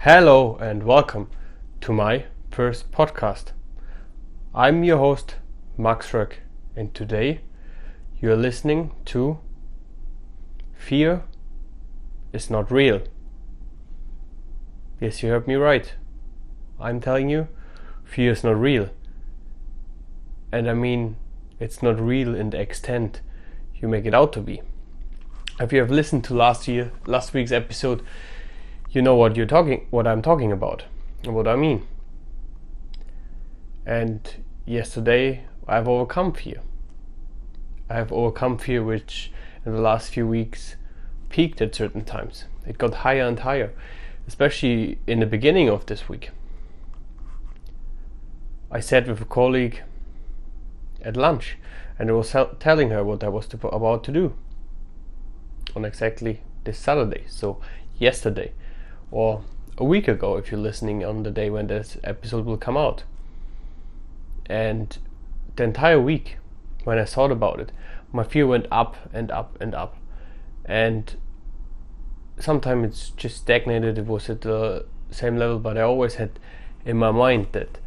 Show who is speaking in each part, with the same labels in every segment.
Speaker 1: Hello and welcome to my first podcast. I'm your host, Max Röck, and today you're listening to Fear is Not Real. Yes, you heard me right. I'm telling you, fear is not real. And I mean, it's not real in the extent you make it out to be. If you have listened to last week's episode, you know what I'm talking about, and what I mean. And yesterday, I've overcome fear. I have overcome fear, which in the last few weeks peaked at certain times. It got higher and higher, especially in the beginning of this week. I sat with a colleague at lunch, and I was telling her what I was about to do on exactly this Saturday, so yesterday, or a week ago if you're listening on the day when this episode will come out. And the entire week, when I thought about it, my fear went up and up and up, and sometimes it's just stagnated. It was at the same level, but I always had in my mind that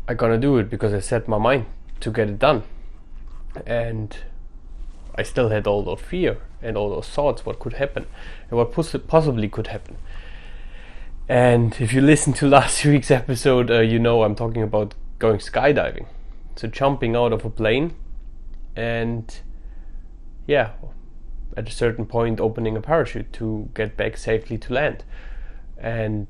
Speaker 1: I'm gonna do it because I set my mind to get it done. And I still had all that fear and all those thoughts, what could happen and what possibly could happen. And if you listen to last week's episode, you know I'm talking about going skydiving. So jumping out of a plane and at a certain point opening a parachute to get back safely to land. And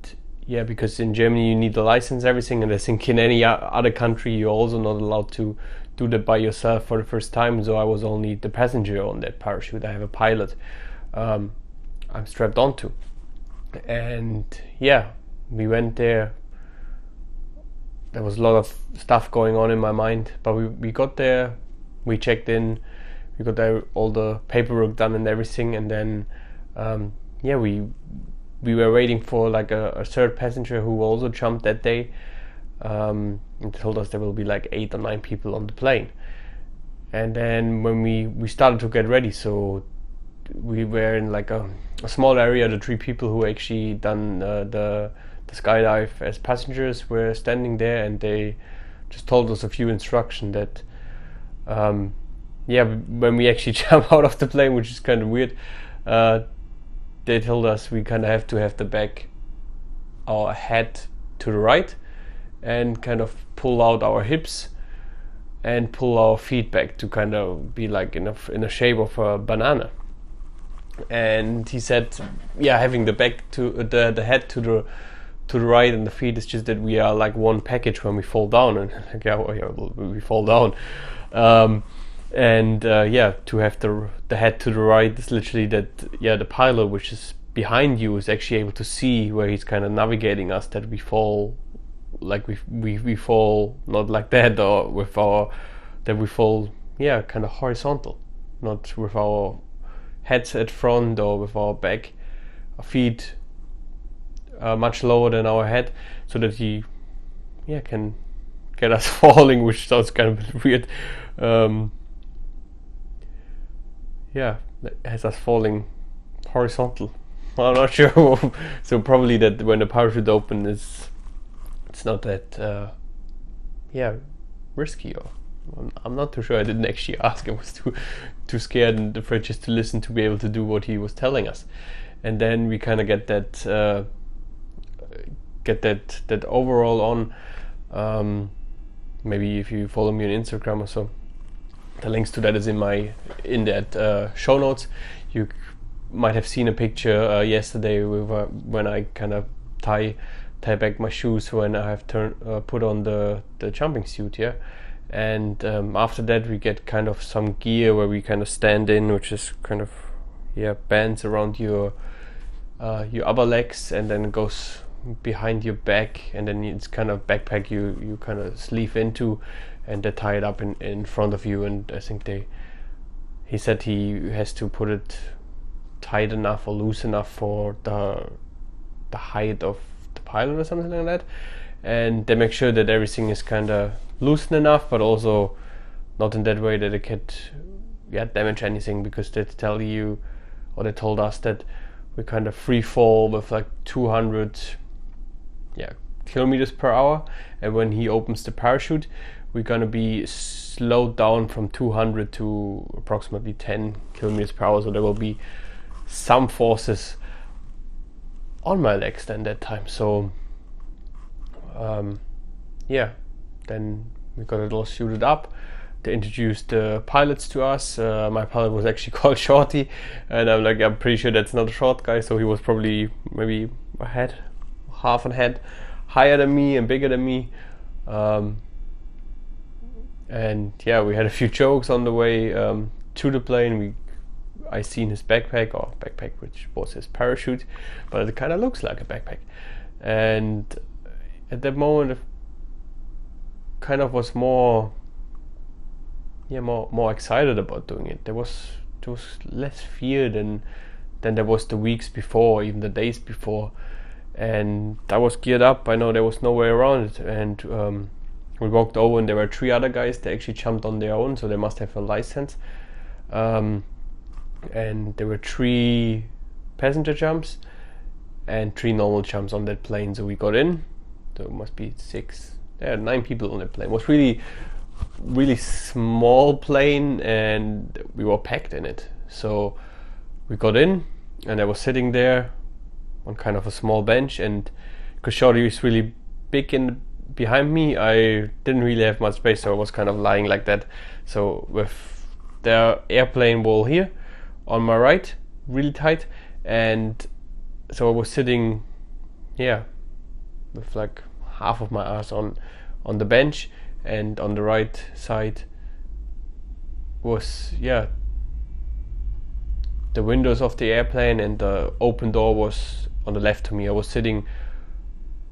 Speaker 1: because in Germany you need a license, everything, and I think in any other country you're also not allowed to do that by yourself for the first time. So I was only the passenger on that parachute. I have a pilot I'm strapped onto. And we went there. There was a lot of stuff going on in my mind, but we got there, we checked in, we got there, all the paperwork done and everything, and then we were waiting for like a third passenger who also jumped that day, and told us there will be like 8 or 9 people on the plane. And then when we started to get ready, so we were in like a small area. The 3 people who actually done the skydive as passengers were standing there, and they just told us a few instructions that when we actually jump out of the plane, which is kind of weird, they told us we kind of have to have our head to the right and kind of pull out our hips and pull our feet back to kind of be like in a shape of a banana. And he said, having the back to the head to the right and the feet is just that we are like one package when we fall down, and we fall down. To have the head to the right is literally that the pilot, which is behind you, is actually able to see where he's kind of navigating us, that we fall like we fall not like that, or that we fall kind of horizontal, not with our heads at front or with our feet much lower than our head, so that he can get us falling, which sounds kind of weird. Has us falling horizontal. I'm not sure. So probably that when the parachute opens, it's not that risky. Or I'm not too sure. I didn't actually ask. I was too scared and afraid just to listen to be able to do what he was telling us. And then we kind of get that overall on. Maybe if you follow me on Instagram or so, the links to that is in that show notes. You might have seen a picture yesterday with when I kind of tie back my shoes when I have put on the jumping suit, and after that we get kind of some gear where we kind of stand in, which is kind of bands around your upper legs, and then it goes behind your back, and then it's kind of backpack you kind of sleeve into, and they tie it up in front of you. And I think he said he has to put it tight enough or loose enough for the height of the pilot or something like that, and they make sure that everything is kind of loosened enough, but also not in that way that it could damage anything, because they tell you, or they told us that we kind of free fall with like 200 kilometers per hour, and when he opens the parachute, we're gonna be slowed down from 200 to approximately 10 kilometers per hour. So there will be some forces on my legs then that time. So then we got it all suited up. They introduced the pilots to us. My pilot was actually called Shorty, and I'm pretty sure that's not a short guy, so he was probably maybe half a head higher than me and bigger than me. And yeah, we had a few jokes on the way to the plane. I seen his backpack, which was his parachute, but it kind of looks like a backpack. And at that moment, it kind of was more excited about doing it. There was less fear than there was the weeks before, even the days before. And I was geared up. I know there was no way around it. And we walked over, and there were 3 other guys. They actually jumped on their own, so they must have a license. And there were 3 passenger jumps and 3 normal jumps on that plane. So we got in. There must be 9 people on that plane. It was really small plane, and we were packed in it. So we got in, and I was sitting there on kind of a small bench, and because Shorty is really big behind me, I didn't really have much space, so I was kind of lying like that. So with the airplane wall here on my right, really tight, and so I was sitting with like half of my ass on the bench, and on the right side was the windows of the airplane, and the open door was on the left to me. I was sitting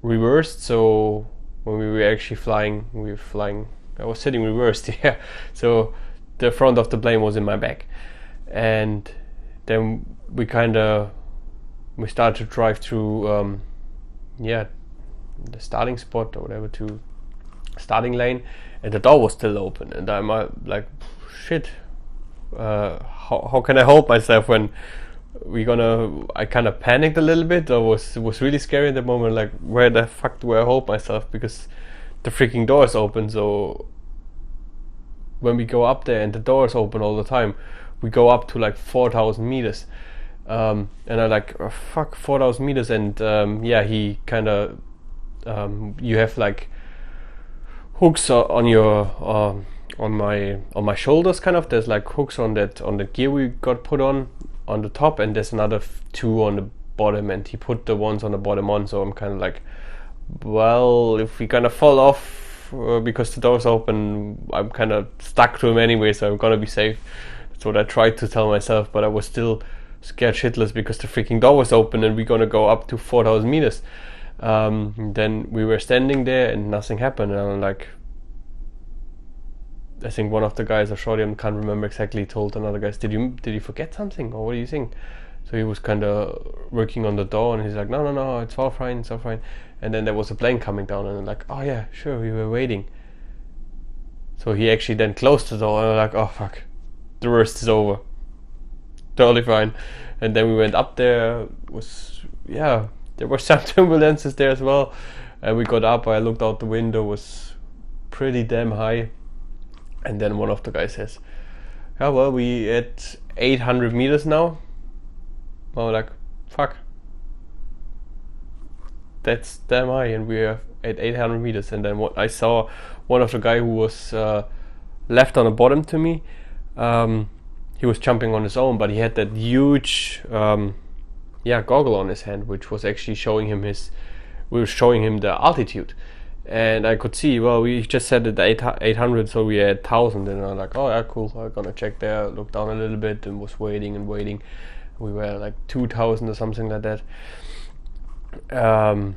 Speaker 1: reversed, so when we were actually flying, I was sitting reversed. So the front of the plane was in my back, and then we started to drive through the starting spot or whatever, to starting lane, and the door was still open, and I'm like, shit, how can I hold myself when I kind of panicked a little bit. It was really scary at the moment, like, where the fuck do I hold myself, because the freaking door is open. So when we go up there and the door is open all the time, we go up to like 4,000 meters, and I'm like, oh, fuck, 4,000 meters. And he kind of you have like hooks on your on my shoulders, kind of. There's like hooks on the gear we got put on the top, and there's another 2 on the bottom, and he put the ones on the bottom on. So I'm kind of like, well, if we kind of fall off because the door's open, I'm kind of stuck to him anyway, so I'm gonna be safe. That's what I tried to tell myself, but I was still scared shitless because the freaking door was open and we're gonna go up to 4,000 meters. Then we were standing there and nothing happened, and I'm like, I think one of the guys, or Shorty, I can't remember exactly, told another guys, did you forget something, or what do you think? So he was kind of working on the door, and he's like, no, it's all fine. And then there was a plane coming down, and I'm like, oh yeah, sure, we were waiting. So he actually then closed the door, and I'm like, oh fuck, the worst is over, totally fine. And then we went up there. There were some turbulences there as well, and we got up. I looked out the window, was pretty damn high. And then one of the guys says, "Yeah, well, we at 800 meters now." I was like, "Fuck, that's damn high," and we're at 800 meters. And then what I saw, one of the guy who was left on the bottom to me, he was jumping on his own, but he had that huge goggle on his hand, which was actually showing him the altitude. And I could see, well, we just set it at 800, so we had 1,000. And I'm like, oh yeah, cool, I'm gonna check there. Looked down a little bit and was waiting. We were like 2,000 or something like that. And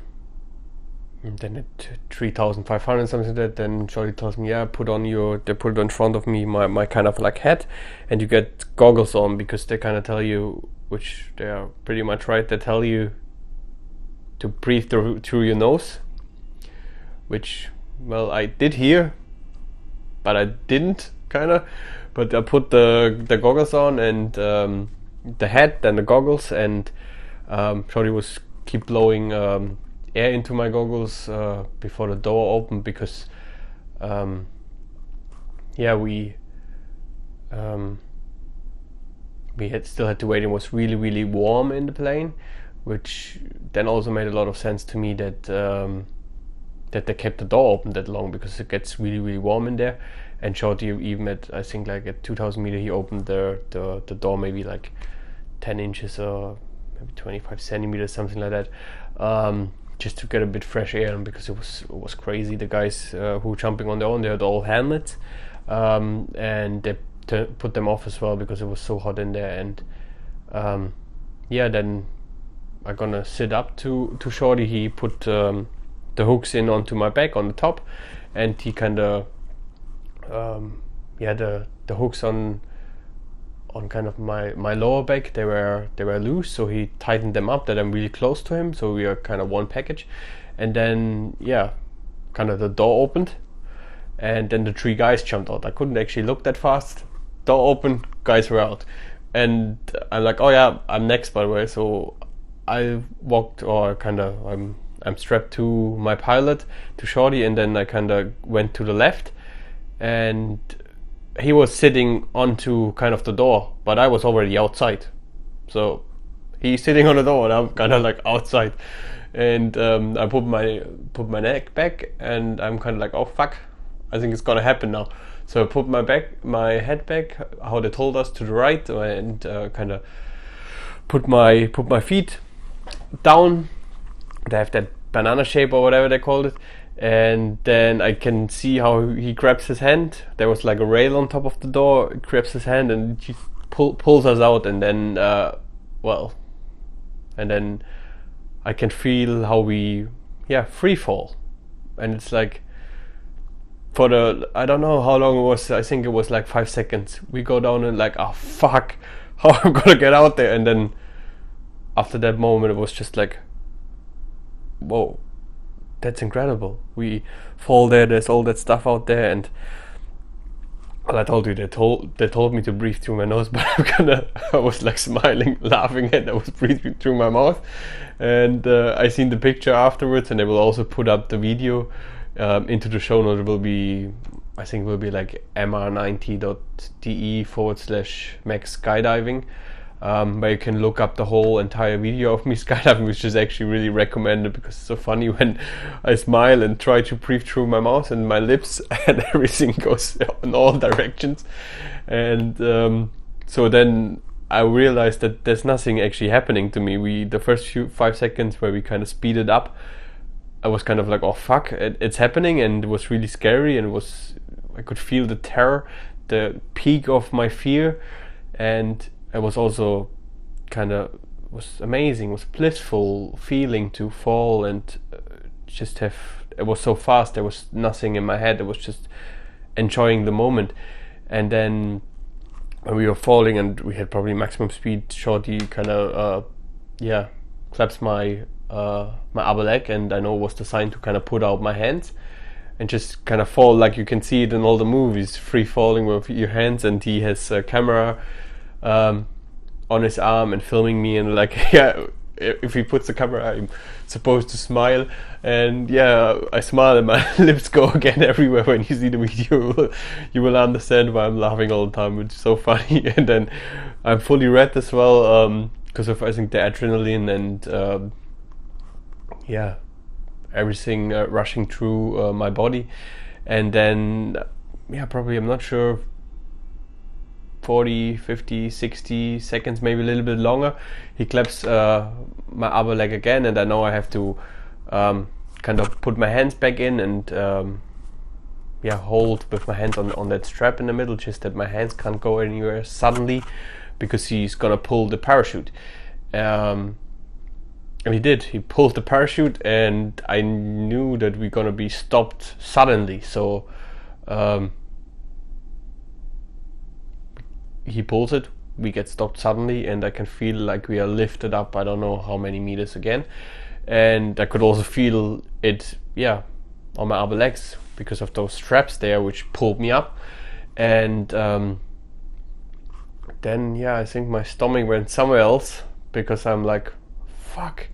Speaker 1: then at 3,500, something like that, then Shorty tells me, they put it in front of me, my kind of like head, and you get goggles on, because they kind of tell you, which they are pretty much right, they tell you to breathe through your nose, which, well, I did hear, but I didn't, kind of. But I put the goggles on, and the hat, then the goggles, and Shorty was keep blowing air into my goggles before the door opened, because yeah, we still had to wait. It was really, really warm in the plane, which then also made a lot of sense to me that that they kept the door open that long, because it gets really, really warm in there. And Shorty, even at, I think like at 2,000 meters, he opened the door maybe like 10 inches or maybe 25 centimeters, something like that, just to get a bit fresh air. And because it was crazy, the guys who were jumping on their own, they had all helmets, and they put them off as well because it was so hot in there. And yeah, then I'm gonna sit up to Shorty. He put the hooks in onto my back on the top, and he kind of yeah, the hooks on kind of my lower back, they were loose, so he tightened them up that I'm really close to him, so we are kind of one package. And then yeah, kind of the door opened, and then the 3 guys jumped out. I couldn't actually look that fast. Door opened, guys were out, and I'm like, oh yeah, I'm next, by the way. So I walked, or kind of I'm strapped to my pilot, to Shorty, and then I kind of went to the left, and he was sitting onto kind of the door, but I was already outside. So he's sitting on the door and I'm kind of like outside, and I put my neck back, and I'm kind of like, oh fuck, I think it's gonna happen now. So I put my head back, how they told us, to the right, and kind of put my feet down. They have that banana shape or whatever they called it. And then I can see how he grabs his hand. There was like a rail on top of the door. He grabs his hand and he pulls us out. And then, and then I can feel how we, free fall. And it's like, for the, I don't know how long it was. I think it was like 5 seconds. We go down and like, oh fuck, how I'm gonna get out there. And then after that moment, it was just like, whoa, that's incredible. We fall there, there's all that stuff out there, and well, I told you, they told me to breathe through my nose, but I was like smiling, laughing, and I was breathing through my mouth. And I seen the picture afterwards, and they will also put up the video into the show notes. It will be, I think it will be like mr90.de/max skydiving, where you can look up the whole entire video of me skydiving, which is actually really recommended, because it's so funny when I smile and try to breathe through my mouth and my lips and everything goes in all directions. And so then I realized that there's nothing actually happening to me. The first 5 seconds where we kind of speeded up, I was kind of like, oh fuck, it's happening, and it was really scary, and I could feel the terror, the peak of my fear. And it was also was amazing, was blissful feeling to fall and just have, it was so fast, there was nothing in my head, I was just enjoying the moment. And then when we were falling and we had probably maximum speed, Shorty kind of claps my upper leg, and I know it was the sign to kind of put out my hands and just kind of fall, like you can see it in all the movies, free falling with your hands. And he has a camera on his arm and filming me, and like, yeah, if he puts the camera, I'm supposed to smile, and yeah, I smile and my lips go again everywhere. When you see the video, you will understand why I'm laughing all the time, which is so funny. And then I'm fully red as well, because of, I think, the adrenaline and everything rushing through my body. And then probably, I'm not sure, 40, 50, 60 seconds, maybe a little bit longer, he claps my upper leg again, and I know I have to kind of put my hands back in and hold with my hands on that strap in the middle, just that my hands can't go anywhere suddenly, because he's gonna pull the parachute. And he did. He pulled the parachute, and I knew that we're gonna be stopped suddenly. So he pulls it, we get stopped suddenly, and I can feel like we are lifted up, I don't know how many meters again. And I could also feel it, on my upper legs, because of those straps there, which pulled me up. And then I think my stomach went somewhere else, because I'm like fuck,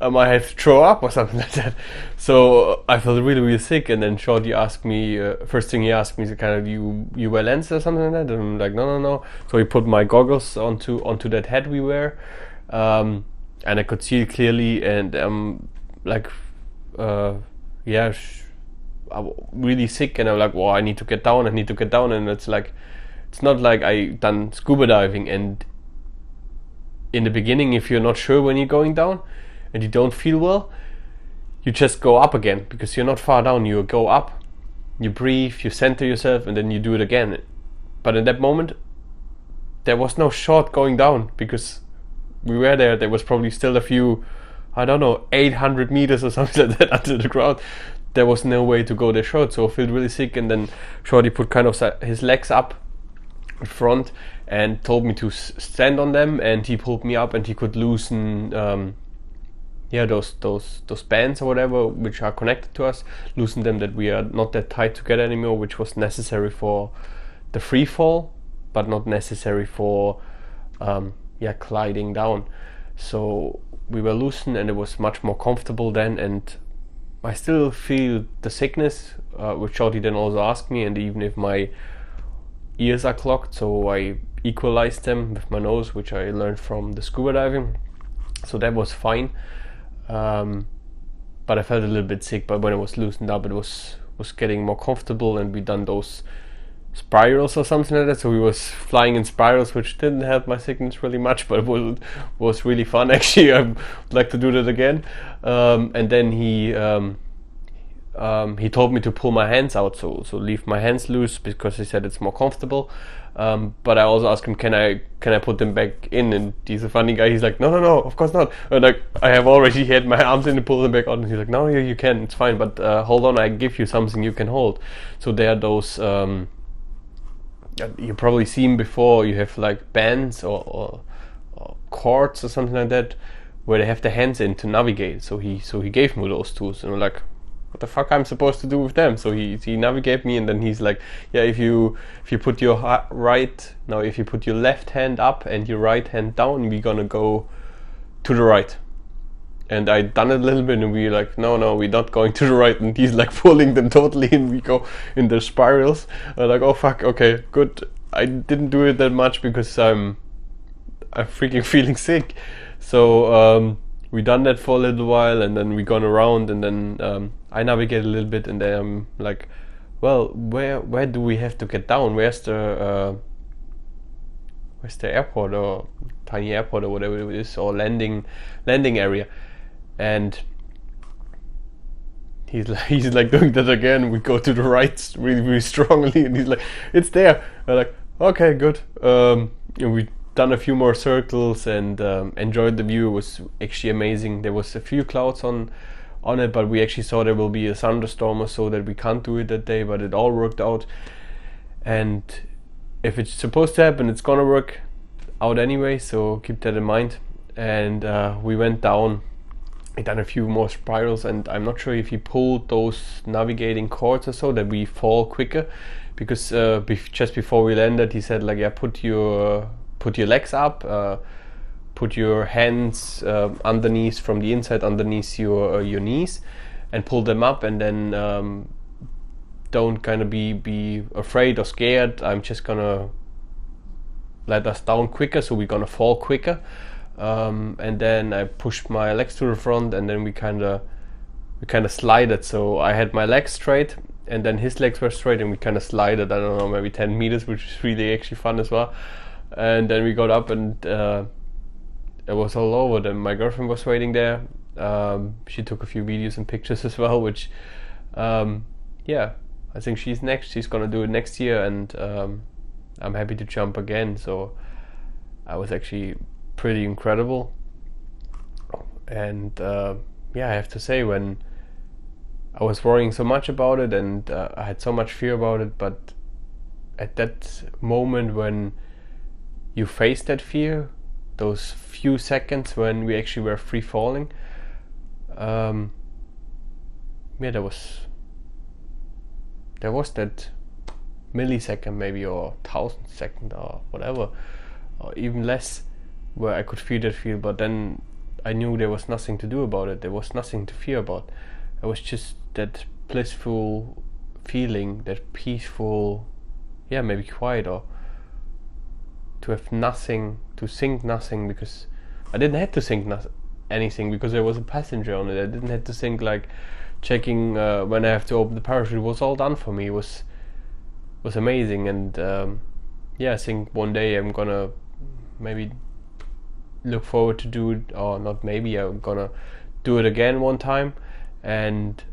Speaker 1: I might have to throw up or something like that. So I felt really, really sick. And then Shorty asked me, first thing he asked me is kind of, you wear lenses or something like that? And I'm like, no. So he put my goggles onto that hat we wear, and I could see it clearly. And like, yeah, I'm really sick. And I'm like, well, I need to get down. And it's like, it's not like I done scuba diving. And in the beginning, if you're not sure when you're going down and you don't feel well, you just go up again, because you're not far down. You go up, you breathe, you center yourself, and then you do it again. But in that moment, there was no shot going down, because we were there was probably still a few, I don't know, 800 meters or something like that under the ground. There was no way to go there short. So I felt really sick. And then Shorty put kind of his legs up in front and told me to stand on them, and he pulled me up, and he could loosen those bands or whatever which are connected to us, loosen them, that we are not that tight together anymore, which was necessary for the free fall, but not necessary for gliding down. So we were loosened, and it was much more comfortable then. And I still feel the sickness, which Shorty then also asked me, and even if my ears are clogged, so I equalized them with my nose, which I learned from the scuba diving, so that was fine. But I felt a little bit sick. But when it was loosened up, it was getting more comfortable, and we done those spirals or something like that. So we was flying in spirals, which didn't help my sickness really much, but it was really fun actually. I would like to do that again. And then he told me to pull my hands out, so leave my hands loose, because he said it's more comfortable. But I also asked him, can I put them back in? And he's a funny guy. He's like, no, of course not. And like, I have already had my arms in and pull them back out. And he's like, no, you can, it's fine. But hold on, I give you something you can hold. So there are those, you probably seen before. You have like bands or cords or something like that, where they have the hands in to navigate. So he gave me those tools, and I'm like, what the fuck I'm supposed to do with them? So he navigated me, and then he's like, yeah, if you put your if you put your left hand up and your right hand down, we're gonna go to the right. And I done it a little bit, and we like, no, we're not going to the right. And he's like pulling them totally, and we go in the spirals. I'm like, oh fuck, okay, good. I didn't do it that much because I'm freaking feeling sick. So we done that for a little while, and then we gone around, and then I navigate a little bit, and then I'm like, well, where do we have to get down? Where's the airport, or tiny airport, or whatever it is, or landing area? And he's like doing that again. We go to the right really, really strongly, and he's like, it's there. I'm like, okay, good. And we done a few more circles, and enjoyed the view. It was actually amazing. There was a few clouds on it, but we actually saw there will be a thunderstorm or so, that we can't do it that day, but it all worked out. And if it's supposed to happen, it's gonna work out anyway, so keep that in mind. And we went down. I done a few more spirals, and I'm not sure if he pulled those navigating cords or so, that we fall quicker, because just before we landed, he said like, yeah, put your legs up, put your hands underneath, from the inside underneath your knees, and pull them up, and then don't kind of be afraid or scared. I'm just gonna let us down quicker, so we're gonna fall quicker. And then I pushed my legs to the front, and then we kind of slided. So I had my legs straight, and then his legs were straight, and we kind of slided, I don't know, maybe 10 meters, which is really actually fun as well. And then we got up, and it was all over. Then my girlfriend was waiting there. She took a few videos and pictures as well, which I think she's next. She's gonna do it next year, and I'm happy to jump again. So I was actually pretty incredible. And I have to say, when I was worrying so much about it, and I had so much fear about it, but at that moment when you face that fear, those few seconds when we actually were free falling, there was that millisecond maybe, or 1,000 second, or whatever, or even less, where I could feel that fear, but then I knew there was nothing to do about it. There was nothing to fear about. It was just that blissful feeling, that peaceful, maybe quiet, or to have nothing, to think nothing, because I didn't have to think anything because there was a passenger on it. I didn't have to think like checking when I have to open the parachute. It was all done for me. It was amazing, and I think one day I'm gonna maybe look forward to do it, or not maybe, I'm gonna do it again one time, and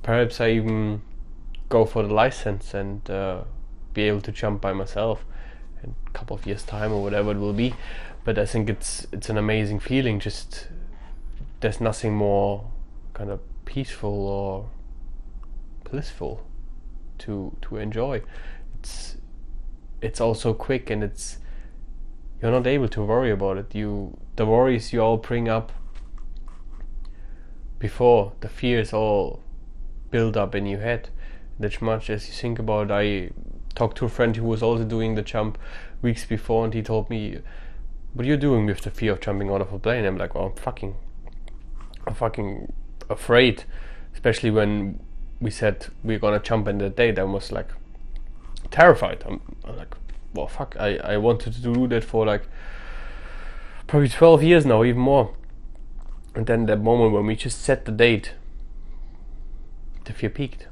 Speaker 1: perhaps I even go for the license and be able to jump by myself in a couple of years time or whatever it will be. But I think it's an amazing feeling. Just there's nothing more kind of peaceful or blissful to enjoy. It's also quick, and you're not able to worry about it. The worries you all bring up before, the fears all build up in your head. That much as you think about it. I talked to a friend who was also doing the jump weeks before, and he told me, what are you doing with the fear of jumping out of a plane? I'm like, well, I'm fucking afraid, especially when we said we're gonna jump in that date. I was like terrified. I'm like, well, fuck, I wanted to do that for like probably 12 years now, even more. And then that moment when we just set the date, the fear peaked.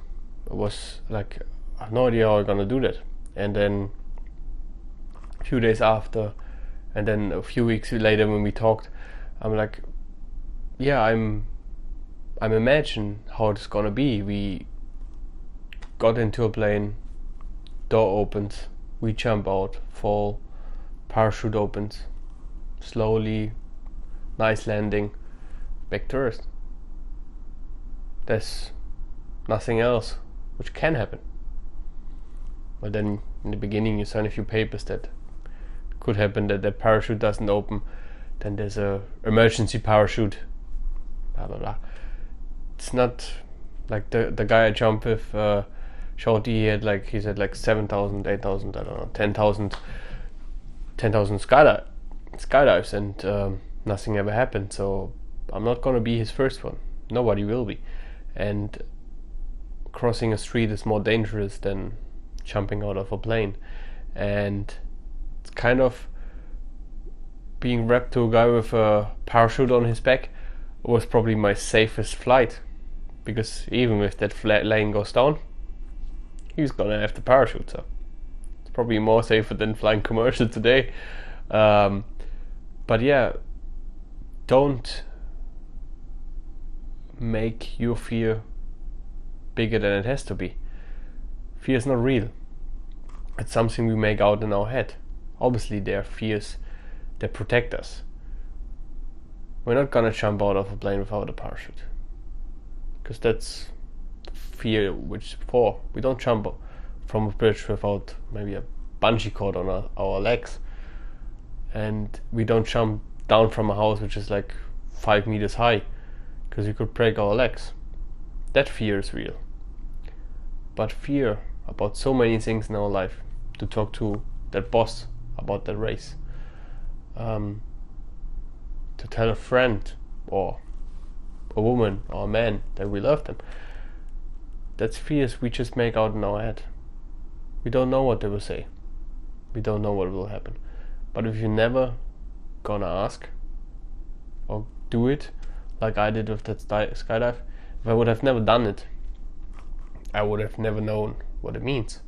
Speaker 1: It was like, I have no idea how I'm gonna do that. And then a few days after, and then a few weeks later when we talked, I'm like, I'm imagine how it's gonna be. We got into a plane, door opens, we jump out, fall, parachute opens, slowly, nice landing, back to Earth. There's nothing else which can happen. But then in the beginning you sign a few papers that could happen, that the parachute doesn't open, then there's a emergency parachute, blah blah blah. It's not like the guy I jumped with, Shorty, he said like 7,000, 8,000, I don't know, 10,000 skydives, and nothing ever happened. So I'm not gonna be his first one. Nobody will be. And crossing a street is more dangerous than jumping out of a plane. And it's kind of being wrapped to a guy with a parachute on his back was probably my safest flight, because even if that plane goes down, he's gonna have the parachute, so it's probably more safer than flying commercial today. But don't make your fear bigger than it has to be. Fear is not real. It's something we make out in our head. Obviously there are fears that protect us. We're not gonna jump out of a plane without a parachute, because that's fear which for. We don't jump from a bridge without maybe a bungee cord on our legs, and we don't jump down from a house which is like 5 meters high, because we could break our legs. That fear is real. But fear about so many things in our life, to talk to that boss about that race, to tell a friend or a woman or a man that we love them, that's fears we just make out in our head. We don't know what they will say. We don't know what will happen. But if you're never gonna ask or do it like I did with that skydive, if I would have never done it, I would have never known what it means.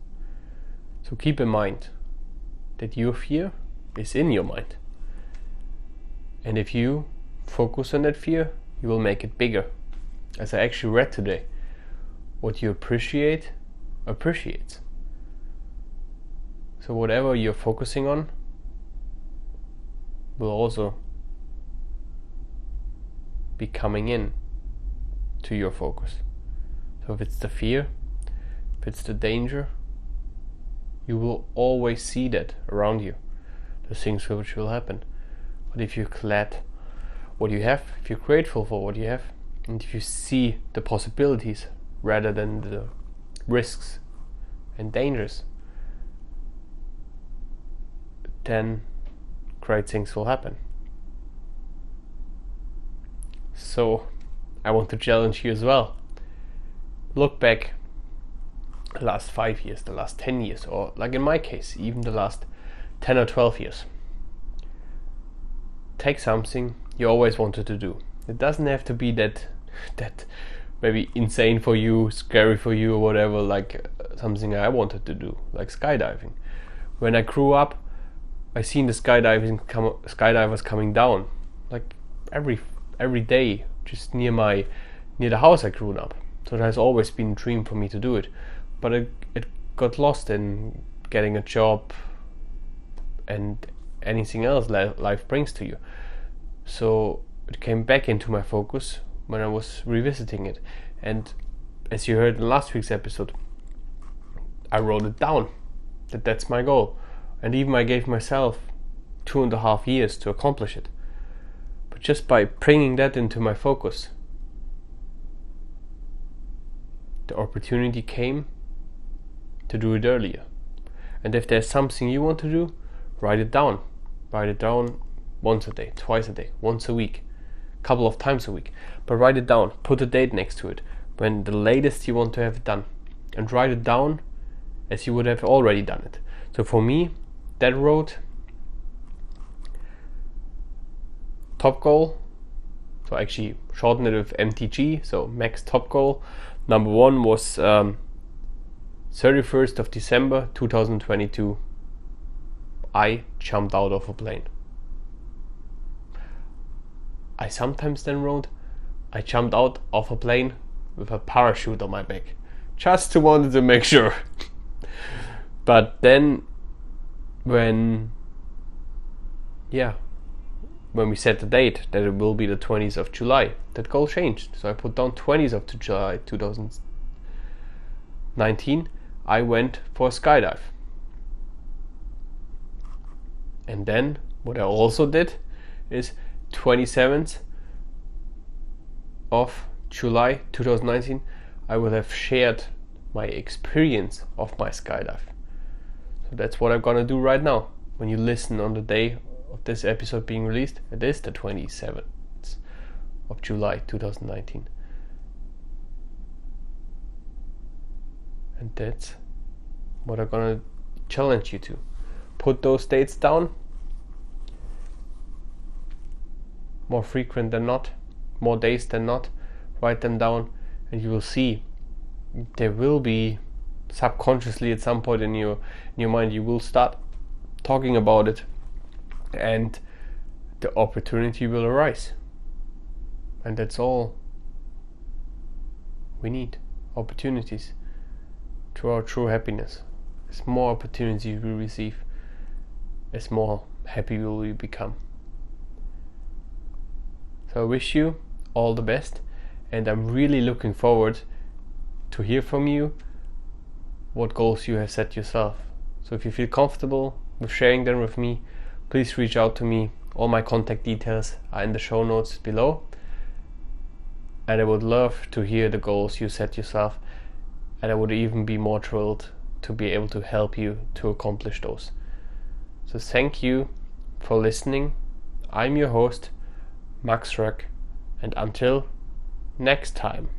Speaker 1: So keep in mind that your fear is in your mind. And if you focus on that fear, you will make it bigger. As I actually read today, what you appreciate appreciates. So whatever you're focusing on will also be coming in to your focus. So if it's the fear, if it's the danger, you will always see that around you, the things which will happen. But if you're glad what you have, if you're grateful for what you have, and if you see the possibilities rather than the risks and dangers, then great things will happen. So I want to challenge you as well. Look back the last 5 years, the last 10 years, or like in my case, even the last 10 or 12 years. Take something you always wanted to do. It doesn't have to be that maybe insane for you, scary for you, or whatever, like something I wanted to do, like skydiving. When I grew up, I seen the skydivers coming down, like every day, just near the house I grew up. So it has always been a dream for me to do it, but it got lost in getting a job and anything else life brings to you. So it came back into my focus when I was revisiting it, and as you heard in last week's episode, I wrote it down that's my goal, and even I gave myself 2.5 years to accomplish it. But just by bringing that into my focus, the opportunity came to do it earlier. And if there's something you want to do, write it down. Write it down once a day, twice a day, once a week, a couple of times a week. But write it down, put a date next to it, when the latest you want to have it done. And write it down as you would have already done it. So for me, that wrote top goal, so I actually shortened it with MTG, so max top goal. Number 1 was 31st of December 2022. I jumped out of a plane. I sometimes then wrote, I jumped out of a plane with a parachute on my back, just to wanted to make sure. But then when we set the date that it will be the 20th of July, that goal changed. So I put down 20th of July 2019. I went for a skydive. And then what I also did is 27th of July 2019, I will have shared my experience of my skydive. So that's what I'm gonna do right now. When you listen on the day of this episode being released, it is the 27th of July 2019. And that's what I'm gonna challenge you to. Put those dates down, more frequent than not, more days than not. Write them down, and you will see there will be subconsciously at some point in your mind, you will start talking about it, and the opportunity will arise. And that's all we need, opportunities to our true happiness. As more opportunities we receive, as more happy will we become. So I wish you all the best, and I'm really looking forward to hear from you what goals you have set yourself. So if you feel comfortable with sharing them with me, please reach out to me. All my contact details are in the show notes below, and I would love to hear the goals you set yourself, and I would even be more thrilled to be able to help you to accomplish those. So thank you for listening. I'm your host, Max Röck, and until next time.